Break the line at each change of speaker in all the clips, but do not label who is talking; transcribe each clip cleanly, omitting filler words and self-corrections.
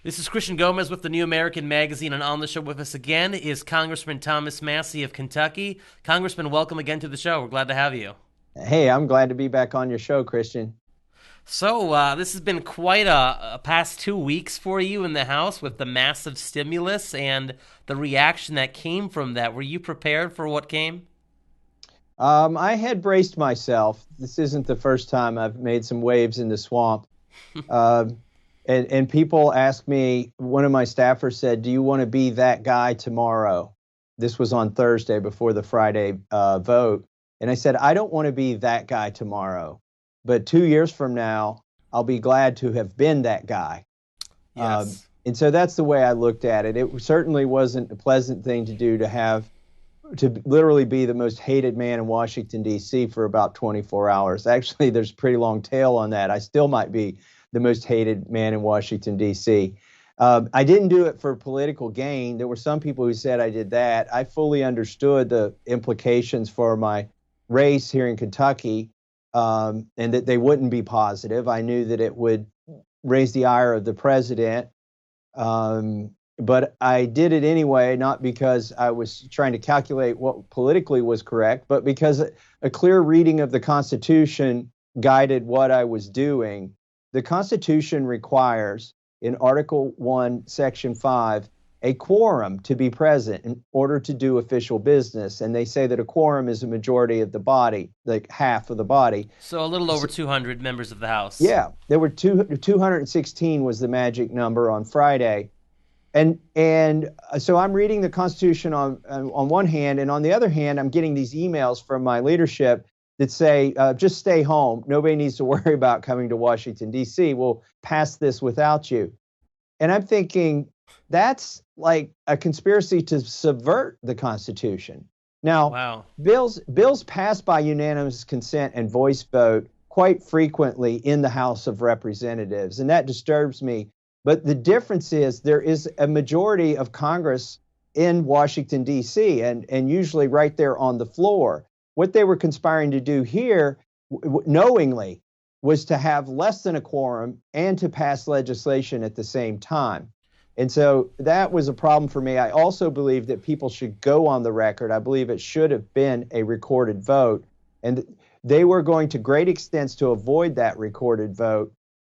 This is Christian Gomez with the New American Magazine, and on the show with us again is Congressman Thomas Massie of Kentucky. Congressman, welcome again to the show. We're glad to have you.
Hey, I'm glad to be back on your show, Christian.
This has been quite a past 2 weeks for you in the House with the massive stimulus and the reaction that came from that. Were you prepared for what came?
I had braced myself. This isn't the first time I've made some waves in the swamp. Uh, and people ask me, one of my staffers said, "Do you want to be that guy tomorrow?" This was on Thursday before the Friday vote. And I said, "I don't want to be that guy tomorrow. But 2 years from now, I'll be glad to have been that guy."
Yes.
And so that's the way I looked at it. It certainly wasn't a pleasant thing to do to literally be the most hated man in Washington, D.C. for about 24 hours. Actually, there's a pretty long tail on that. I still might be the most hated man in Washington, D.C. I didn't do it for political gain. There were some people who said I did that. I fully understood the implications for my race here in Kentucky, and that they wouldn't be positive. I knew that it would raise the ire of the president. But I did it anyway, not because I was trying to calculate what politically was correct, but because a clear reading of the Constitution guided what I was doing. The Constitution requires, in Article 1, Section 5, a quorum to be present in order to do official business. And they say that a quorum is a majority of the body, like half of the body.
So a little over 200 members of the House.
Yeah, there were 216 was the magic number on Friday. So I'm reading the Constitution on one hand, and on the other hand, I'm getting these emails from my leadership that say, just stay home. Nobody needs to worry about coming to Washington, D.C. We'll pass this without you. And I'm thinking, that's like a conspiracy to subvert the Constitution. Now,
Wow.
bills passed by unanimous consent and voice vote quite frequently in the House of Representatives, and that disturbs me. But the difference is there is a majority of Congress in Washington, D.C., and usually right there on the floor. What they were conspiring to do here, knowingly, was to have less than a quorum and to pass legislation at the same time. And so that was a problem for me. I also believe that people should go on the record. I believe it should have been a recorded vote. And they were going to great extents to avoid that recorded vote.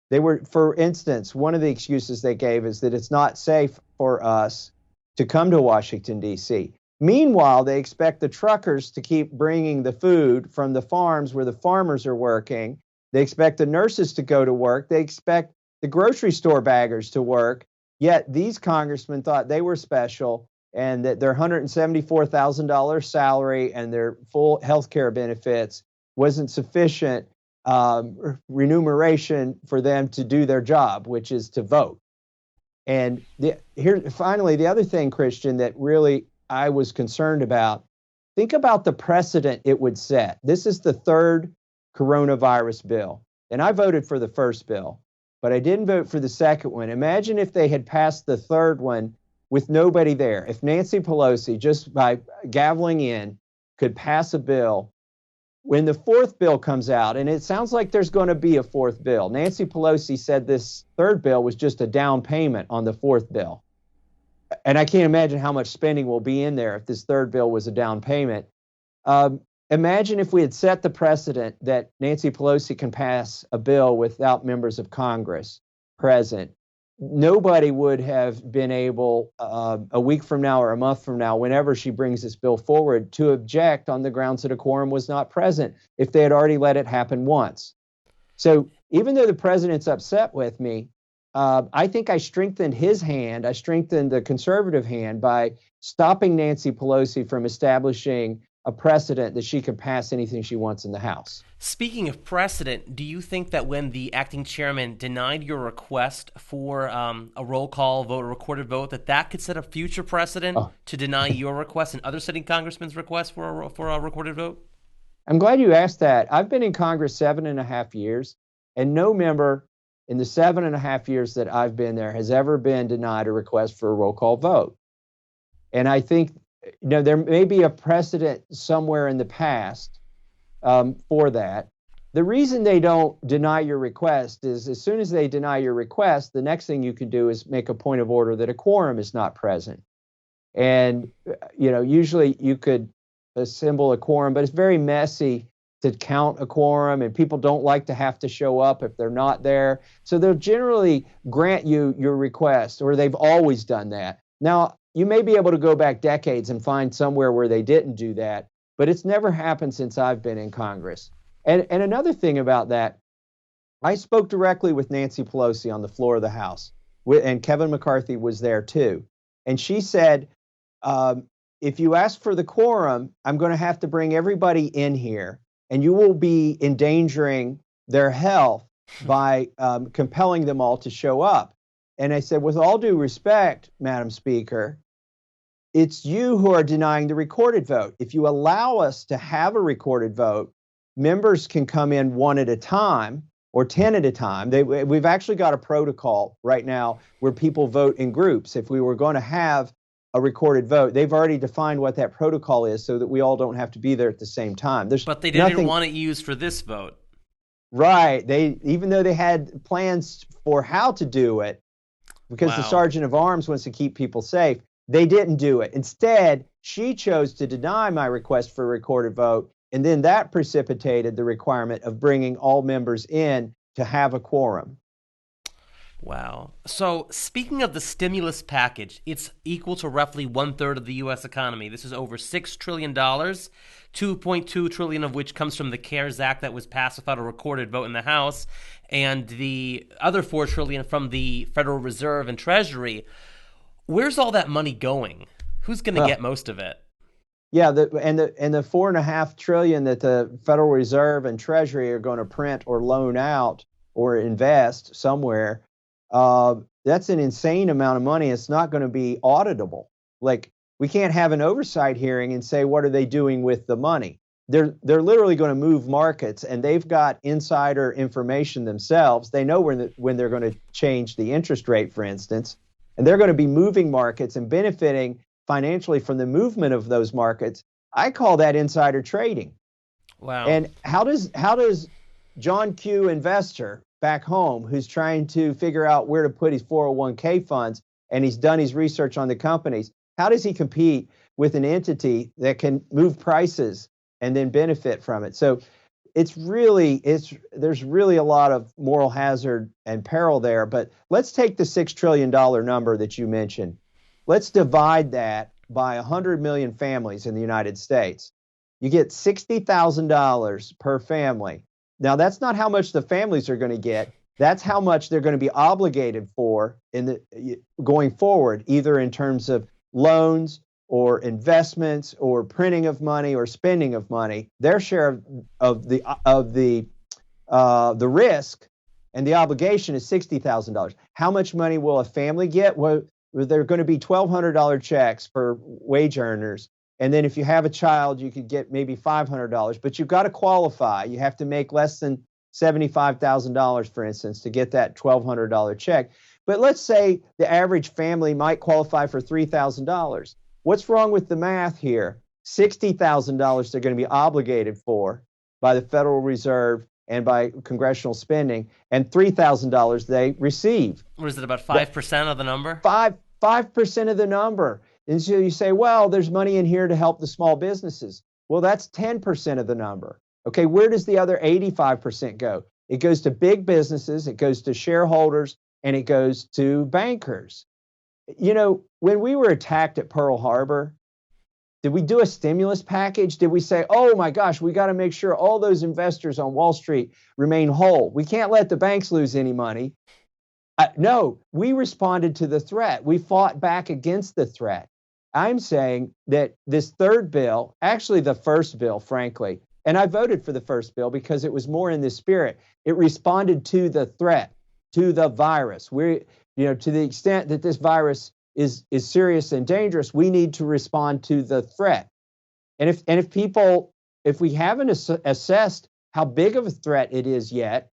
They were, for instance, one of the excuses they gave is that it's not safe for us to come to Washington, D.C. Meanwhile, they expect the truckers to keep bringing the food from the farms where the farmers are working. They expect the nurses to go to work. They expect the grocery store baggers to work. Yet these congressmen thought they were special and that their $174,000 salary and their full health care benefits wasn't sufficient remuneration for them to do their job, which is to vote. And finally, the other thing, Christian, that really I was concerned about, think about the precedent it would set. This is the third coronavirus bill, and I voted for the first bill, but I didn't vote for the second one. Imagine if they had passed the third one with nobody there. If Nancy Pelosi, just by gaveling in, could pass a bill. When the fourth bill comes out, and it sounds like there's going to be a fourth bill. Nancy Pelosi said this third bill was just a down payment on the fourth bill. And I can't imagine how much spending will be in there if this third bill was a down payment. Imagine if we had set the precedent that Nancy Pelosi can pass a bill without members of Congress present. Nobody would have been able a week from now or a month from now, whenever she brings this bill forward, to object on the grounds that a quorum was not present if they had already let it happen once. So even though the president's upset with me, I think I strengthened his hand. I strengthened the conservative hand by stopping Nancy Pelosi from establishing a precedent that she could pass anything she wants in the House.
Speaking of precedent, do you think that when the acting chairman denied your request for a roll call vote, a recorded vote, that could set a future precedent
Oh,
to deny your request and other sitting congressmen's request for a recorded vote?
I'm glad you asked that. I've been in Congress 7.5 years, and no member in the 7.5 years that I've been there has ever been denied a request for a roll call vote. And I think, there may be a precedent somewhere in the past for that, The reason they don't deny your request is as soon as they deny your request, the next thing you can do is make a point of order that a quorum is not present. And, usually you could assemble a quorum, but it's very messy to count a quorum, and people don't like to have to show up if they're not there. So they'll generally grant you your request, or they've always done that. Now, you may be able to go back decades and find somewhere where they didn't do that, but it's never happened since I've been in Congress. And another thing about that, I spoke directly with Nancy Pelosi on the floor of the House, and Kevin McCarthy was there too. And she said, if you ask for the quorum, I'm going to have to bring everybody in here, and you will be endangering their health by compelling them all to show up. And I said, with all due respect, Madam Speaker, it's you who are denying the recorded vote. If you allow us to have a recorded vote, members can come in one at a time or 10 at a time. We've actually got a protocol right now where people vote in groups. If we were going to have a recorded vote, they've already defined what that protocol is so that we all don't have to be there at the same time.
But they didn't want it used for this vote.
Right. Even though they had plans for how to do it, because the Sergeant of Arms wants to keep people safe, they didn't do it. Instead, she chose to deny my request for a recorded vote. And then that precipitated the requirement of bringing all members in to have a quorum.
Wow. So speaking of the stimulus package, it's equal to roughly 1/3 of the U.S. economy. This is over $6 trillion, $2.2 trillion of which comes from the CARES Act that was passed without a recorded vote in the House, and the other $4 trillion from the Federal Reserve and Treasury. Where's all that money going? Who's going to get most of it?
Yeah, the $4.5 trillion that the Federal Reserve and Treasury are going to print or loan out or invest somewhere, that's an insane amount of money. It's not going to be auditable. Like, we can't have an oversight hearing and say, what are they doing with the money? They're literally going to move markets, and they've got insider information themselves. They know when they're going to change the interest rate, for instance, and they're going to be moving markets and benefiting financially from the movement of those markets. I call that insider trading.
Wow.
And how does John Q. investor back home, who's trying to figure out where to put his 401k funds, and he's done his research on the companies, how does he compete with an entity that can move prices and then benefit from it? So there's really a lot of moral hazard and peril there. But let's take the $6 trillion number that you mentioned. Let's divide that by 100 million families in the United States. You get $60,000 per family. Now, that's not how much the families are going to get. That's how much they're going to be obligated for going forward, either in terms of loans or investments or printing of money or spending of money. Their share of the risk and the obligation is $60,000. How much money will a family get? Well, there are going to be $1,200 checks for wage earners. And then if you have a child, you could get maybe $500, but you've got to qualify. You have to make less than $75,000, for instance, to get that $1,200 check. But let's say the average family might qualify for $3,000. What's wrong with the math here? $60,000 they're going to be obligated for by the Federal Reserve and by congressional spending, and $3,000 they receive.
What is it, about 5% of the number?
5% of the number. And so you say, well, there's money in here to help the small businesses. Well, that's 10% of the number. Okay, where does the other 85% go? It goes to big businesses, it goes to shareholders, and it goes to bankers. You know, when we were attacked at Pearl Harbor, did we do a stimulus package? Did we say, oh my gosh, we got to make sure all those investors on Wall Street remain whole? We can't let the banks lose any money. No, we responded to the threat. We fought back against the threat. I'm saying that this third bill, actually the first bill, frankly, and I voted for the first bill because it was more in this spirit. It responded to the threat, to the virus. To the extent that this virus is serious and dangerous, we need to respond to the threat. And if we haven't assessed how big of a threat it is yet,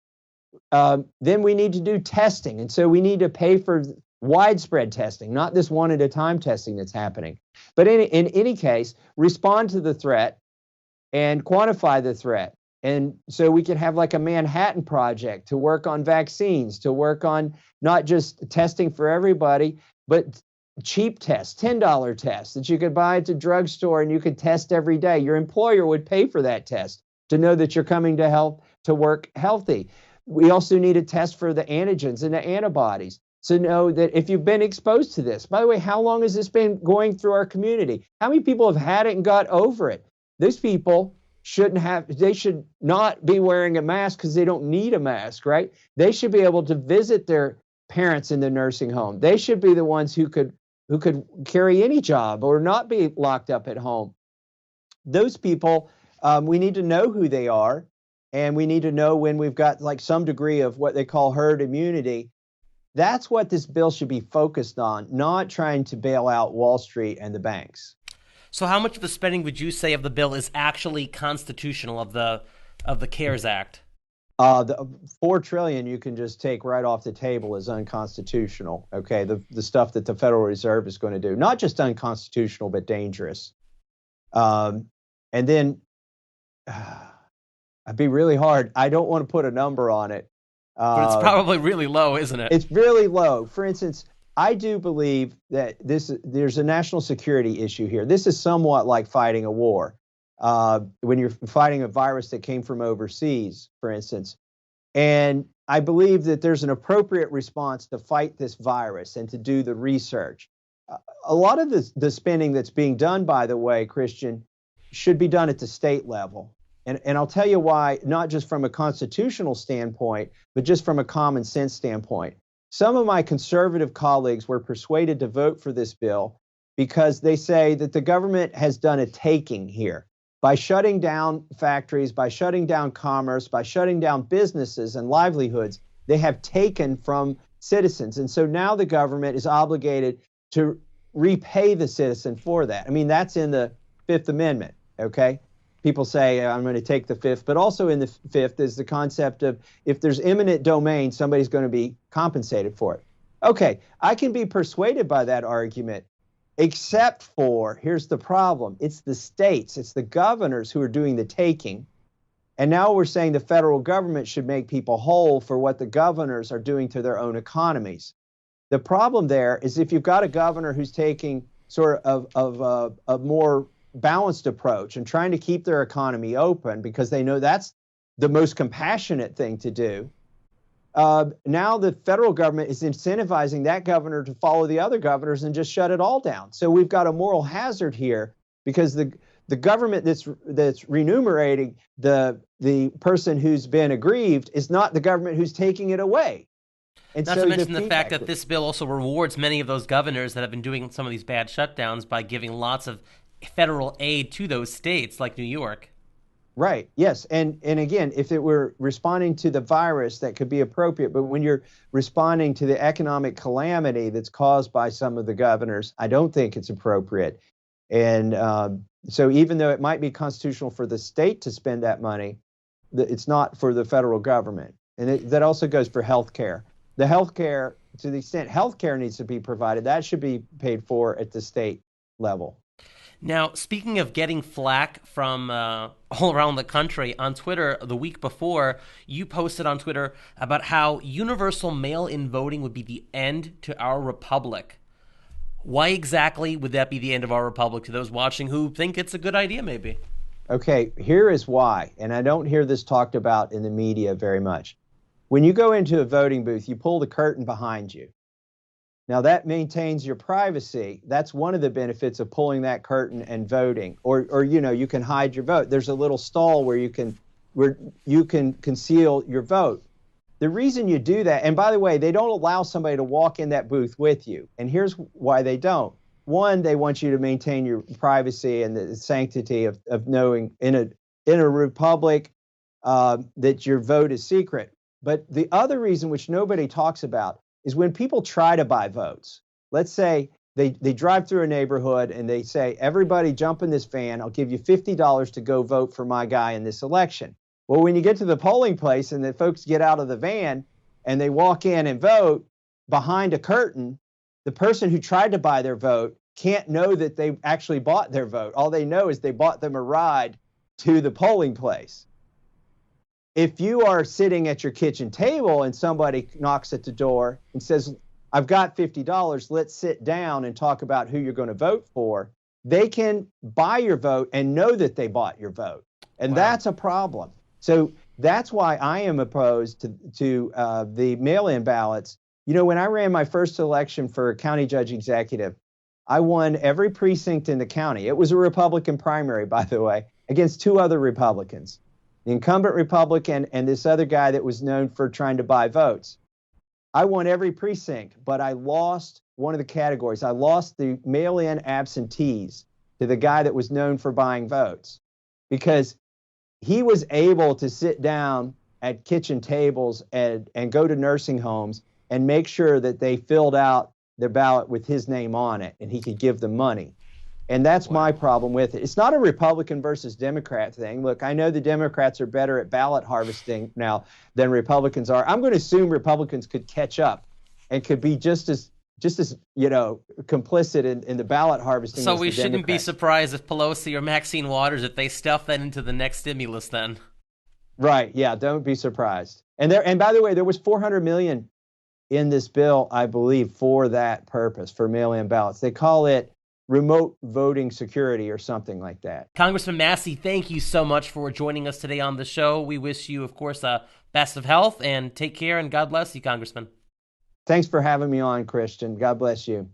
then we need to do testing. And so we need to pay for widespread testing, not this one at a time testing that's happening. But in any case, respond to the threat and quantify the threat. And so we could have like a Manhattan Project to work on vaccines, to work on not just testing for everybody, but cheap tests, $10 tests that you could buy at the drugstore and you could test every day. Your employer would pay for that test to know that you're coming to work healthy. We also need a test for the antigens and the antibodies to know that if you've been exposed to this. By the way, how long has this been going through our community? How many people have had it and got over it? These people they should not be wearing a mask because they don't need a mask, right? They should be able to visit their parents in the nursing home. They should be the ones who could carry any job or not be locked up at home. Those people, we need to know who they are, and we need to know when we've got like some degree of what they call herd immunity. That's what this bill should be focused on, not trying to bail out Wall Street and the banks.
So how much of the spending would you say of the bill is actually constitutional of the CARES Act?
The $4 trillion you can just take right off the table as unconstitutional. Okay, the stuff that the Federal Reserve is going to do, not just unconstitutional but dangerous. And then it'd be really hard. I don't want to put a number on it.
But it's probably really low, isn't it?
It's really low. For instance, I do believe that there's a national security issue here. This is somewhat like fighting a war. When you're fighting a virus that came from overseas, for instance. And I believe that there's an appropriate response to fight this virus and to do the research. A lot of the spending that's being done, by the way, Christian, should be done at the state level. And I'll tell you why, not just from a constitutional standpoint, but just from a common sense standpoint. Some of my conservative colleagues were persuaded to vote for this bill because they say that the government has done a taking here. By shutting down factories, by shutting down commerce, by shutting down businesses and livelihoods, they have taken from citizens. And so now the government is obligated to repay the citizen for that. I mean, that's in the Fifth Amendment, okay? People say, I'm going to take the Fifth, but also in the Fifth is the concept of if there's eminent domain, somebody's going to be compensated for it. Okay, I can be persuaded by that argument, except for, here's the problem, it's the states, it's the governors who are doing the taking. And now we're saying the federal government should make people whole for what the governors are doing to their own economies. The problem there is if you've got a governor who's taking sort of a more balanced approach and trying to keep their economy open because they know that's the most compassionate thing to do. Now the federal government is incentivizing that governor to follow the other governors and just shut it all down. So we've got a moral hazard here because the government that's remunerating the person who's been aggrieved is not the government who's taking it away. And
not to mention the fact that this bill also rewards many of those governors that have been doing some of these bad shutdowns by giving lots of federal aid to those states like New York.
Right. Yes. And again, if it were responding to the virus, that could be appropriate. But when you're responding to the economic calamity that's caused by some of the governors, I don't think it's appropriate. And so even though it might be constitutional for the state to spend that money, it's not for the federal government. And that also goes for health care. The health care, to the extent health care needs to be provided, that should be paid for at the state level.
Now, speaking of getting flack from all around the country, on Twitter the week before, you posted on Twitter about how universal mail-in voting would be the end to our republic. Why exactly would that be the end of our republic to those watching who think it's a good idea, maybe?
Okay, here is why, and I don't hear this talked about in the media very much. When you go into a voting booth, you pull the curtain behind you. Now that maintains your privacy. That's one of the benefits of pulling that curtain and voting. Or you can hide your vote. There's a little stall where you can conceal your vote. The reason you do that, and by the way, they don't allow somebody to walk in that booth with you. And here's why they don't. One, they want you to maintain your privacy and the sanctity of knowing in a republic that your vote is secret. But the other reason, which nobody talks about, is when people try to buy votes. Let's say they drive through a neighborhood and they say, everybody jump in this van, I'll give you $50 to go vote for my guy in this election. Well, when you get to the polling place and the folks get out of the van and they walk in and vote behind a curtain, the person who tried to buy their vote can't know that they actually bought their vote. All they know is they bought them a ride to the polling place. if you are sitting at your kitchen table and somebody knocks at the door and says, I've got $50, let's sit down and talk about who you're going to vote for, they can buy your vote and know that they bought your vote. And that's a problem. So that's why I am opposed to the mail-in ballots. You know, when I ran my first election for county judge executive, I won every precinct in the county. It was a Republican primary, by the way, against two other Republicans, the incumbent Republican and this other guy that was known for trying to buy votes. I won every precinct, but I lost one of the categories. I lost the mail-in absentees to the guy that was known for buying votes, because he was able to sit down at kitchen tables and go to nursing homes and make sure that they filled out their ballot with his name on it, and he could give them money. And that's my problem with it. It's not a Republican versus Democrat thing. Look, I know the Democrats are better at ballot harvesting now than Republicans are. I'm going to assume Republicans could catch up and could be just as complicit in the ballot harvesting.
So we shouldn't be surprised if Pelosi or Maxine Waters, if they stuff that into the next stimulus then.
Right, yeah, don't be surprised. And by the way, there was $400 million in this bill, I believe, for that purpose, for mail-in ballots. They call it remote voting security or something like that.
Congressman Massey, thank you so much for joining us today on the show. We wish you, of course, best of health, and take care, and God bless you, Congressman.
Thanks for having me on, Christian. God bless you.